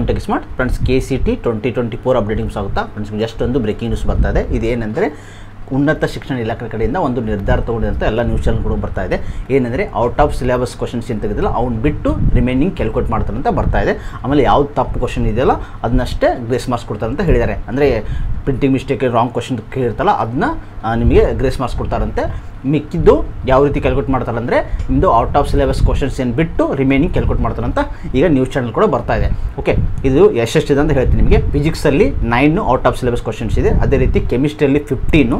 Tech smart friends. KCT 2024 updating ಆಗುತ್ತಾ friends. Just ಒಂದು breaking news ಬರ್ತಾ ಇದೆ. ಇದೇನೆಂದರೆ ಉನ್ನತ ಶಿಕ್ಷಣ ಇಲಾಖೆ ಕಡೆಯಿಂದ ಒಂದು ನಿರ್ಧಾರ ತಗೊಂಡಿರಂತ ಎಲ್ಲ ನ್ಯೂಸ್ ಚಾನಲ್ಗಳು ಬರ್ತಾ ಇದೆ. ಏನಂದರೆ ಔಟ್ ಆಫ್ ಸಿಲೆಬಸ್ ಕ್ವಶನ್ಸ್ ಏನು ತೆಗೆದಿಲ್ಲ ಅವ್ನು ಬಿಟ್ಟು ರಿಮೈನಿಂಗ್ ಕ್ಯಾಲ್ಕುಲೇಟ್ ಮಾಡ್ತಾರಂತ ಬರ್ತಾ ಇದೆ. ಆಮೇಲೆ ಯಾವ್ದು ತಪ್ಪು ಕ್ವಶನ್ ಇದೆಯಲ್ಲ ಅದನ್ನಷ್ಟೇ ಗ್ರೇಸ್ ಮಾರ್ಕ್ಸ್ ಕೊಡ್ತಾರಂತ ಹೇಳಿದ್ದಾರೆ. ಅಂದರೆ ಪ್ರಿಂಟಿಂಗ್ ಮಿಸ್ಟೇಕ್ ರಾಂಗ್ ಕ್ವಶನ್ ಕೇಳಿರ್ತಲ್ಲ ಅದನ್ನ ನಿಮಗೆ ಗ್ರೇಸ್ ಮಾರ್ಕ್ಸ್ ಕೊಡ್ತಾರಂತೆ. ಮಿಕ್ಕಿದ್ದು ಯಾವ ರೀತಿ ಕ್ಯಾಲ್ಕುಲೇಟ್ ಮಾಡ್ತಾರೆ ಅಂದರೆ ನಿಮ್ಮದು ಔಟ್ ಆಫ್ ಸಿಲೆಬಸ್ ಕ್ವಶನ್ಸ್ ಏನು ಬಿಟ್ಟು ರಿಮೈನಿಂಗ್ ಕ್ಯಾಲ್ಕುಲೇಟ್ ಮಾಡ್ತಾರಂತ ಈಗ ನ್ಯೂಸ್ ಚಾನಲ್ ಕೂಡ ಬರ್ತಾ ಇದೆ. ಓಕೆ, ಇದು ಎಷ್ಟೆಷ್ಟಿದೆ ಅಂತ ಹೇಳ್ತೀನಿ ನಿಮಗೆ. ಫಿಸಿಕ್ಸಲ್ಲಿ 9 ಔಟ್ ಆಫ್ ಸಿಲೆಬಸ್ ಕ್ವಶನ್ಸ್ ಇದೆ. ಅದೇ ರೀತಿ ಕೆಮಿಸ್ಟ್ರಿಯಲ್ಲಿ 15,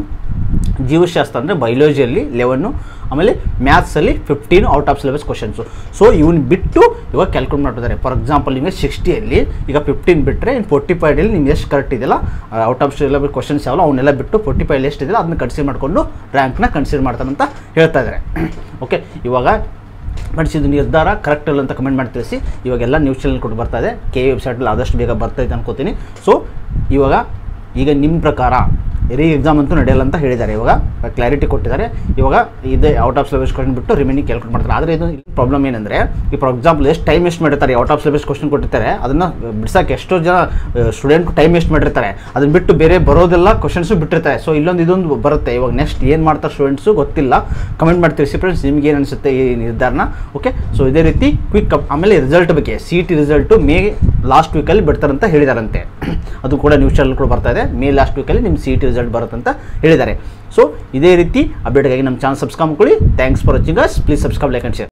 ಜೀವಶಾಸ್ತ್ರ ಅಂದರೆ ಬಯಾಲಜಿಯಲ್ಲಿ 11, ಆಮೇಲೆ ಮ್ಯಾಥ್ಸಲ್ಲಿ 15 out of syllabus questions. So ಇವನ್ನ ಬಿಟ್ಟು ಇವಾಗ ಕ್ಯಾಲ್ಕುಲೇಟ್ ಮಾಡ್ತಿದ್ದಾರೆ. ಫಾರ್ ಎಕ್ಸಾಂಪಲ್ ನಿಮಗೆ 60ಯಲ್ಲಿ ಈಗ 15 ಬಿಟ್ಟರೆ ಇನ್ನು 45 ನಿಮ್ಗೆ ಎಷ್ಟು ಕರೆಕ್ಟ್ ಇದೆಯಲ್ಲ ಔಟ್ ಆಫ್ ಸಿಲೆಬಸ್ ಕ್ವಶನ್ಸ್ ಯಾವಲ್ಲ ಅವನ್ನೆಲ್ಲ ಬಿಟ್ಟು 45 ಎಷ್ಟಿದೆಯಲ್ಲ ಅದನ್ನ ಕನ್ಸಿಡರ್ ಮಾಡಿಕೊಂಡು ರ್ಯಾಂಕ್ನ ಕನ್ಸಿಡರ್ ಮಾಡ್ತಾರಂತ ಹೇಳ್ತಾ ಇದ್ದಾರೆ. ಓಕೆ, ಇವಾಗ ಫ್ರೆಂಡ್ಸ್ ಇದು ನಿರ್ಧಾರ ಕರೆಕ್ಟ್ ಇಲ್ಲ ಅಂತ ಕಮೆಂಟ್ ಮಾಡಿ ತಿಳಿಸಿ. ಇವಾಗೆಲ್ಲ ನ್ಯೂಸ್ ಚಾನಲ್ ಕೊಟ್ಟು ಬರ್ತಾ ಇದೆ. KE ವೆಬ್ಸೈಟಲ್ಲಿ ಆದಷ್ಟು ಬೇಗ ಬರ್ತೈತೆ ಅನ್ಕೋತೀನಿ. ಸೊ ಈಗ ನಿಮ್ಮ ಪ್ರಕಾರ ರೀ ಎಕ್ಸಾಮ್ ಅಂತೂ ನಡೆಯಲ್ಲ ಅಂತ ಹೇಳಿದ್ದಾರೆ. ಇವಾಗ ಕ್ಲಾರಿಟಿ ಕೊಟ್ಟಿದ್ದಾರೆ. ಇವಾಗ ಇದೇ ಔಟ್ ಆಫ್ ಸಿಲೆಬಸ್ ಕ್ವಶನ್ ಬಿಟ್ಟು ರಿಮೈನಿಂಗ್ ಕ್ಯಾಲ್ಕುಲೇಟ್ ಮಾಡ್ತಾರೆ. ಆದರೆ ಇದು ಪ್ರಾಬ್ಲಮ್ ಏನಂದರೆ ಈ ಫಾರ್ ಎಕ್ಸಾಂಪಲ್ ಎಷ್ಟು ಟೈಮ್ ವೇಸ್ಟ್ ಮಾಡಿರ್ತಾರೆ. ಔಟ್ ಆಫ್ ಸಿಲೆಬಸ್ ಕ್ವಶನ್ ಕೊಟ್ಟಿರ್ತಾರೆ, ಅದನ್ನು ಬಿಡ್ಸೋಕೆ ಎಷ್ಟೋ ಜನ ಸ್ಟೂಡೆಂಟ್ ಟೈಮ್ ವೇಸ್ಟ್ ಮಾಡಿರ್ತಾರೆ. ಅದನ್ನು ಬಿಟ್ಟು ಬೇರೆ ಬರೋದೆಲ್ಲ ಕ್ವಶನ್ಸು ಬಿಟ್ಟಿರ್ತಾರೆ. ಸೊ ಇದೊಂದು ಬರುತ್ತೆ. ಇವಾಗ ನೆಕ್ಸ್ಟ್ ಏನು ಮಾಡ್ತಾರೆ ಸ್ಟೂಡೆಂಟ್ಸು ಗೊತ್ತಿಲ್ಲ. ಕಮೆಂಟ್ ಮಾಡಿ ತಿಳಿಸಿ ಫ್ರೆಂಡ್ಸ್, ನಿಮ್ಗೆ ಏನು ಅನಿಸುತ್ತೆ ಈ ನಿರ್ಧಾರನ. ಓಕೆ, ಸೊ ಇದೇ ರೀತಿ ಕ್ವಿಕ್ ಆಮೇಲೆ ರಿಸಲ್ಟ್ ಬಗ್ಗೆ CET ರಿಸಲ್ಟು ಮೇ ಲಾಸ್ಟ್ ವೀಕಲ್ಲಿ ಬಿಡ್ತಾರಂತ ಹೇಳಿದಾರಂತೆ. ಅದು ಕೂಡ ನ್ಯೂಸ್ ಚಾನಲ್ ಕೂಡ ಬರ್ತಾ ಇದೆ. ಮೇ ಲಾಸ್ಟ್ ವೀಕಲ್ಲಿ ನಿಮ್ಮ CET ರಿಸಲ್ಟ್ ಬರುತ್ತಂತ ಹೇಳಿದ್ದಾರೆ. ಸೊ ಇದೇ ರೀತಿ ಅಪ್ಡೇಟ್ಗಾಗಿ ನಮ್ಮ ಚಾನಲ್ ಸಬ್ಸ್ಕ್ರೈಬ್ ಮಾಡ್ಕೊಳ್ಳಿ. Thanks for watching us. Please subscribe, like and share.